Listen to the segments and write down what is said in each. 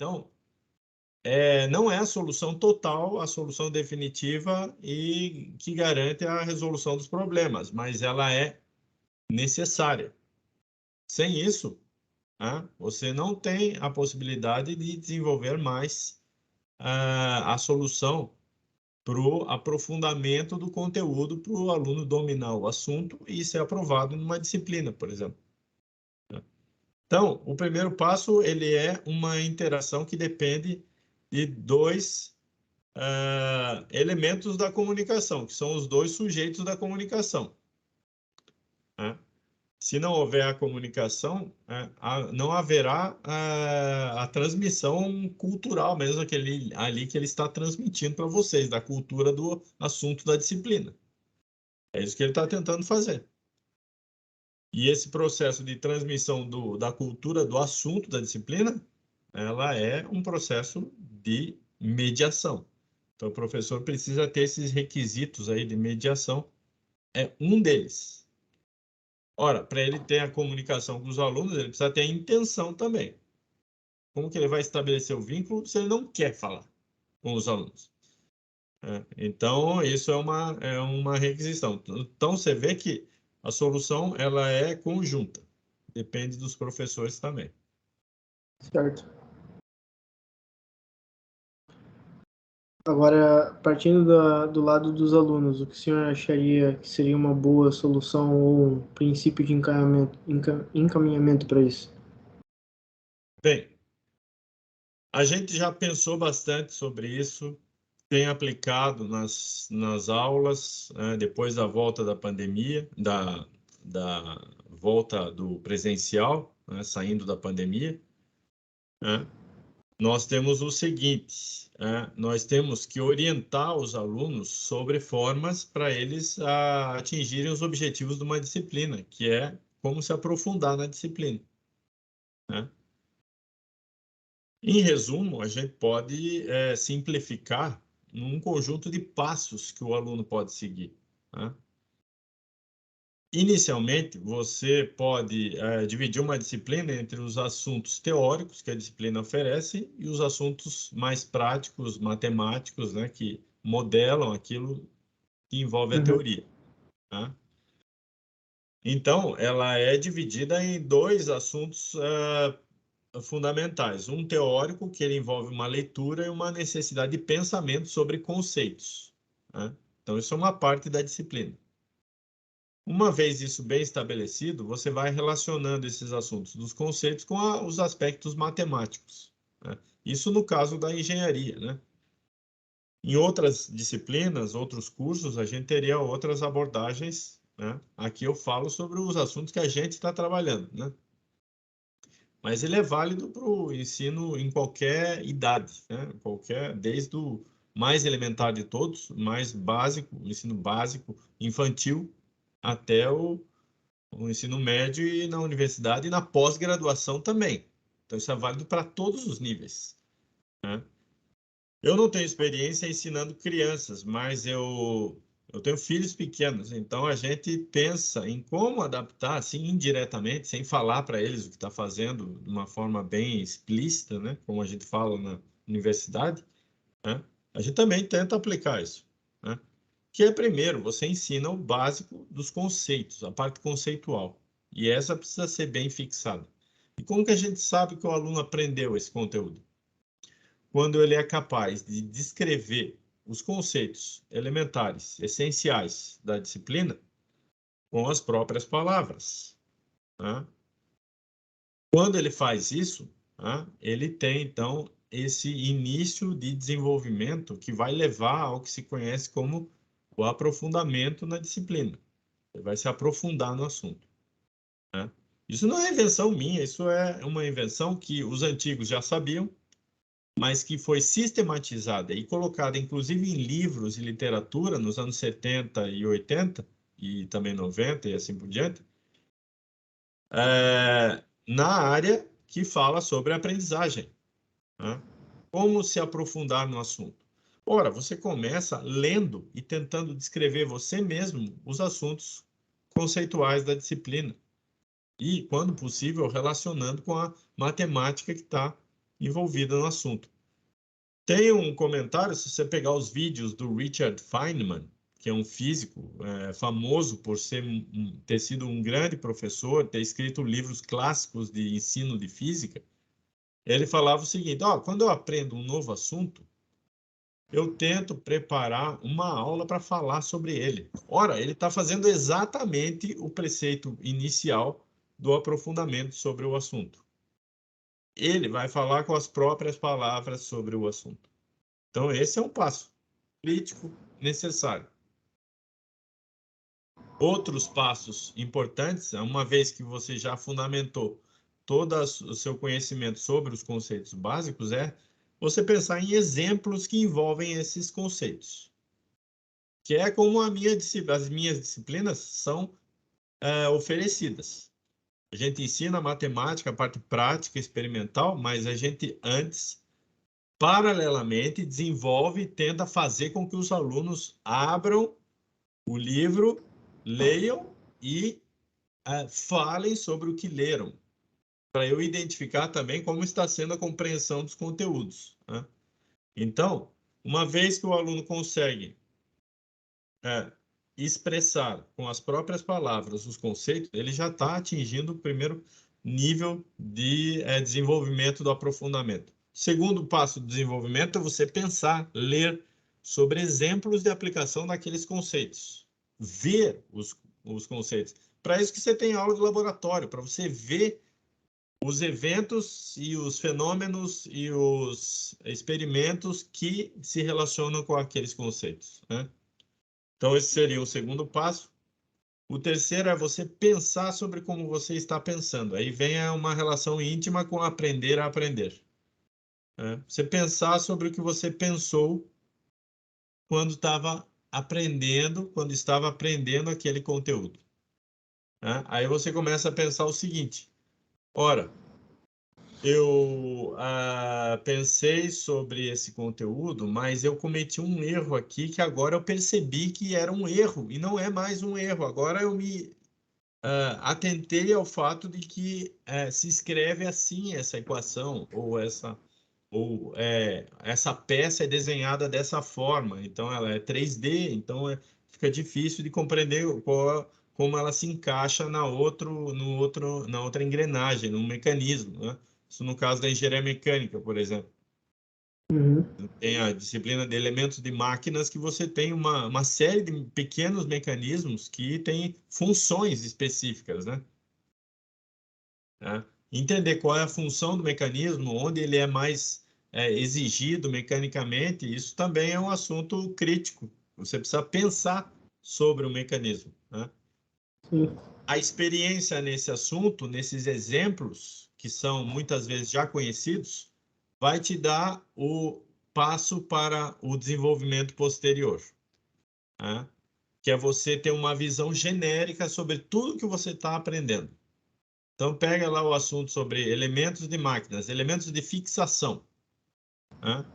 Então, não é a solução total, a solução definitiva e que garante a resolução dos problemas, mas ela é necessária. Sem isso, você não tem a possibilidade de desenvolver mais a solução para o aprofundamento do conteúdo, para o aluno dominar o assunto e ser aprovado numa disciplina, por exemplo. Então, o primeiro passo ele é uma interação que depende de dois elementos da comunicação, que são os dois sujeitos da comunicação. Se não houver a comunicação, não haverá a transmissão cultural mesmo, ali que ele está transmitindo para vocês, da cultura do assunto da disciplina. É isso que ele está tentando fazer. E esse processo de transmissão da cultura do assunto da disciplina, ela é um processo de mediação. Então, o professor precisa ter esses requisitos aí de mediação, é um deles. Ora, para ele ter a comunicação com os alunos, ele precisa ter a intenção também. Como que ele vai estabelecer o vínculo se ele não quer falar com os alunos? Então, isso é uma requisição. Então, você vê que a solução ela é conjunta. Depende dos professores também. Certo. Agora, partindo do lado dos alunos, o que o senhor acharia que seria uma boa solução ou um princípio de encaminhamento para isso? Bem, a gente já pensou bastante sobre isso, tem aplicado nas aulas, depois da volta da pandemia, da volta do presencial, saindo da pandemia, nós temos o seguinte, nós temos que orientar os alunos sobre formas para eles atingirem os objetivos de uma disciplina, que é como se aprofundar na disciplina. Em resumo, a gente pode simplificar num conjunto de passos que o aluno pode seguir. Inicialmente, você pode dividir uma disciplina entre os assuntos teóricos que a disciplina oferece e os assuntos mais práticos, matemáticos, que modelam aquilo que envolve a teoria. Então, ela é dividida em dois assuntos fundamentais. Um teórico, que ele envolve uma leitura e uma necessidade de pensamento sobre conceitos. Então, isso é uma parte da disciplina. Uma vez isso bem estabelecido, você vai relacionando esses assuntos dos conceitos com os aspectos matemáticos. Isso no caso da engenharia. Em outras disciplinas, outros cursos, a gente teria outras abordagens. Aqui eu falo sobre os assuntos que a gente está trabalhando. Mas ele é válido para o ensino em qualquer idade, desde o mais elementar de todos, mais básico, o ensino básico, infantil, até o ensino médio e na universidade e na pós-graduação também. Então, isso é válido para todos os níveis. Eu não tenho experiência ensinando crianças, mas eu tenho filhos pequenos, então a gente pensa em como adaptar, assim, indiretamente, sem falar para eles o que está fazendo, de uma forma bem explícita, como a gente fala na universidade, a gente também tenta aplicar isso. Que é, primeiro, você ensina o básico dos conceitos, a parte conceitual, e essa precisa ser bem fixada. E como que a gente sabe que o aluno aprendeu esse conteúdo? Quando ele é capaz de descrever os conceitos elementares, essenciais da disciplina, com as próprias palavras. Quando ele faz isso, ele tem, então, esse início de desenvolvimento que vai levar ao que se conhece como o aprofundamento na disciplina. Ele vai se aprofundar no assunto. Isso não é invenção minha, isso é uma invenção que os antigos já sabiam, mas que foi sistematizada e colocada, inclusive, em livros e literatura nos anos 70 e 80, e também 90 e assim por diante, na área que fala sobre aprendizagem. Como se aprofundar no assunto? Ora, você começa lendo e tentando descrever você mesmo os assuntos conceituais da disciplina. E, quando possível, relacionando com a matemática que está envolvida no assunto. Tem um comentário, se você pegar os vídeos do Richard Feynman, que é um físico famoso por ter sido um grande professor, ter escrito livros clássicos de ensino de física, ele falava o seguinte: quando eu aprendo um novo assunto, eu tento preparar uma aula para falar sobre ele. Ora, ele está fazendo exatamente o preceito inicial do aprofundamento sobre o assunto. Ele vai falar com as próprias palavras sobre o assunto. Então, esse é um passo crítico necessário. Outros passos importantes, uma vez que você já fundamentou todo o seu conhecimento sobre os conceitos básicos, é você pensar em exemplos que envolvem esses conceitos. Que é como as minhas disciplinas são oferecidas. A gente ensina a matemática, a parte prática, experimental, mas a gente antes, paralelamente, desenvolve e tenta fazer com que os alunos abram o livro, leiam e falem sobre o que leram, para eu identificar também como está sendo a compreensão dos conteúdos, né? Então, uma vez que o aluno consegue expressar com as próprias palavras os conceitos, ele já está atingindo o primeiro nível de desenvolvimento do aprofundamento. Segundo passo do desenvolvimento é você pensar, ler sobre exemplos de aplicação daqueles conceitos, ver os conceitos. Para isso que você tem aula de laboratório, para você ver os eventos e os fenômenos e os experimentos que se relacionam com aqueles conceitos, né? Então, esse seria o segundo passo. O terceiro é você pensar sobre como você está pensando. Aí vem uma relação íntima com aprender a aprender, né? Você pensar sobre o que você pensou quando estava aprendendo aquele conteúdo, né? Aí você começa a pensar o seguinte: ora, eu pensei sobre esse conteúdo, mas eu cometi um erro aqui que agora eu percebi que era um erro e não é mais um erro. Agora eu me atentei ao fato de que se escreve assim essa equação essa peça é desenhada dessa forma. Então ela é 3D, então fica difícil de compreender como ela se encaixa na outra engrenagem, no mecanismo, né? Isso no caso da engenharia mecânica, por exemplo. Uhum. Tem a disciplina de elementos de máquinas, que você tem uma série de pequenos mecanismos que têm funções específicas, né? Entender qual é a função do mecanismo, onde ele é mais exigido mecanicamente, isso também é um assunto crítico. Você precisa pensar sobre o mecanismo, né? Sim. A experiência nesse assunto, nesses exemplos, que são muitas vezes já conhecidos, vai te dar o passo para o desenvolvimento posterior, né? Que é você ter uma visão genérica sobre tudo que você está aprendendo. Então, pega lá o assunto sobre elementos de máquinas, elementos de fixação, né?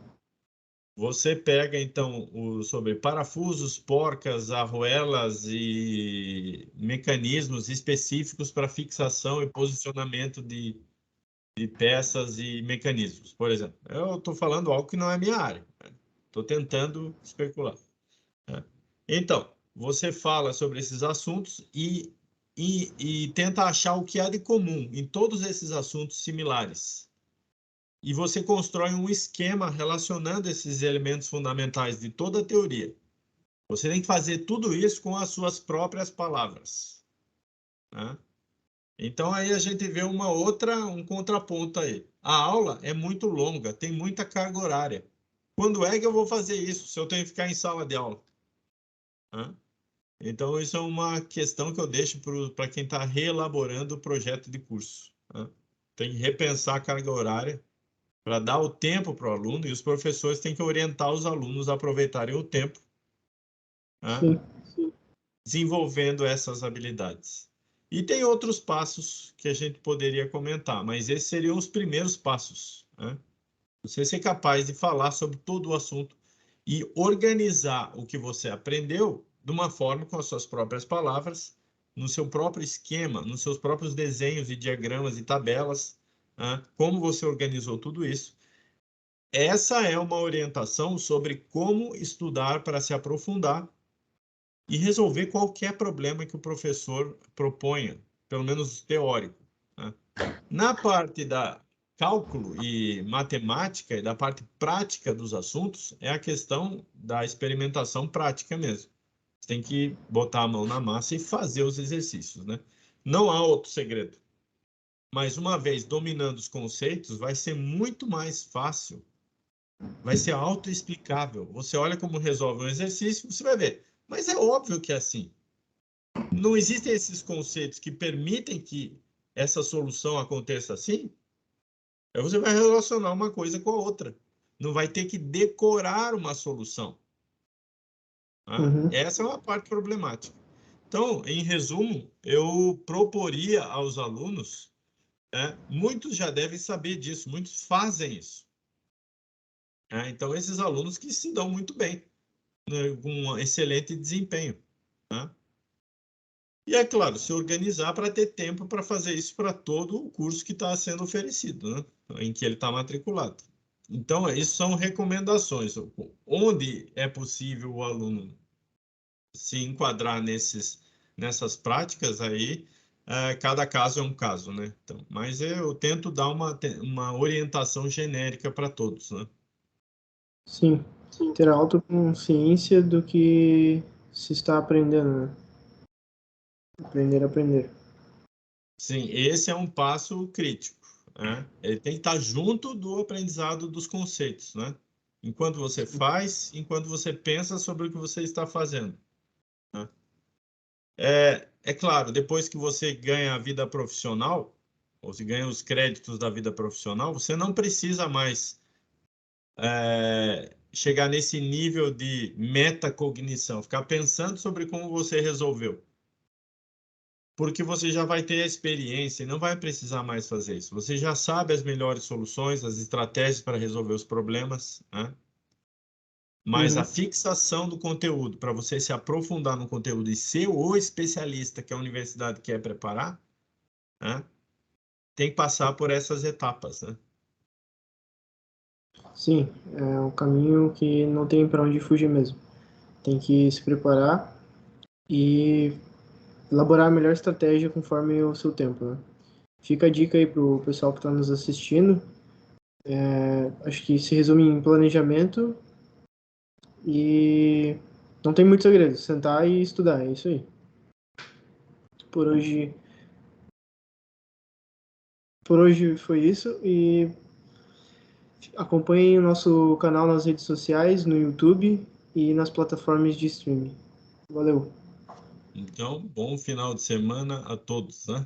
Você pega, então, sobre parafusos, porcas, arruelas e mecanismos específicos para fixação e posicionamento de peças e mecanismos, por exemplo. Eu estou falando algo que não é minha área, né? Estou tentando especular, né? Então, você fala sobre esses assuntos e tenta achar o que há de comum em todos esses assuntos similares. E você constrói um esquema relacionando esses elementos fundamentais de toda a teoria. Você tem que fazer tudo isso com as suas próprias palavras, né? Então aí a gente vê um contraponto aí. A aula é muito longa, tem muita carga horária. Quando é que eu vou fazer isso se eu tenho que ficar em sala de aula, né? Então, isso é uma questão que eu deixo para quem está reelaborando o projeto de curso, né? Tem que repensar a carga horária para dar o tempo para o aluno, e os professores têm que orientar os alunos a aproveitarem o tempo, né? Sim. Desenvolvendo essas habilidades. E tem outros passos que a gente poderia comentar, mas esses seriam os primeiros passos, né? Você ser capaz de falar sobre todo o assunto e organizar o que você aprendeu de uma forma com as suas próprias palavras, no seu próprio esquema, nos seus próprios desenhos e diagramas e tabelas, né? Como você organizou tudo isso, essa é uma orientação sobre como estudar para se aprofundar e resolver qualquer problema que o professor proponha, pelo menos teórico, né? Na parte da cálculo e matemática e da parte prática dos assuntos, é a questão da experimentação prática mesmo. Você tem que botar a mão na massa e fazer os exercícios, né? Não há outro segredo. Mas uma vez dominando os conceitos, vai ser muito mais fácil, vai ser autoexplicável. Você olha como resolve um exercício, você vai ver. Mas é óbvio que é assim. Não existem esses conceitos que permitem que essa solução aconteça assim? Aí você vai relacionar uma coisa com a outra. Não vai ter que decorar uma solução. Tá? Uhum. Essa é uma parte problemática. Então, em resumo, eu proporia aos alunos, muitos já devem saber disso, muitos fazem isso. Então, esses alunos que se dão muito bem, né, com um excelente desempenho. Tá? E é claro, se organizar para ter tempo para fazer isso para todo o curso que está sendo oferecido, né? Em que ele está matriculado. Então, isso são recomendações. Onde é possível o aluno se enquadrar nessas práticas aí, cada caso é um caso, né? Então, mas eu tento dar uma orientação genérica para todos, né? Sim, ter autoconsciência do que se está aprendendo, né? Aprender a aprender. Sim, esse é um passo crítico, né? Ele tem que estar junto do aprendizado dos conceitos, né? Enquanto você faz, enquanto você pensa sobre o que você está fazendo, né? É claro, depois que você ganha a vida profissional, ou se ganha os créditos da vida profissional, você não precisa mais chegar nesse nível de metacognição, ficar pensando sobre como você resolveu. Porque você já vai ter a experiência e não vai precisar mais fazer isso. Você já sabe as melhores soluções, as estratégias para resolver os problemas, né? Mas a Uhum. fixação do conteúdo, para você se aprofundar no conteúdo e ser o especialista que a universidade quer preparar, né? Tem que passar por essas etapas, né? Sim, é um caminho que não tem para onde fugir mesmo. Tem que se preparar e elaborar a melhor estratégia conforme o seu tempo, né? Fica a dica aí pro pessoal que está nos assistindo. Acho que se resume em planejamento e não tem muito segredo. Sentar e estudar, é isso aí. Por hoje, por hoje foi isso e acompanhem o nosso canal nas redes sociais, no YouTube e nas plataformas de streaming. Valeu! Então, bom final de semana a todos, né?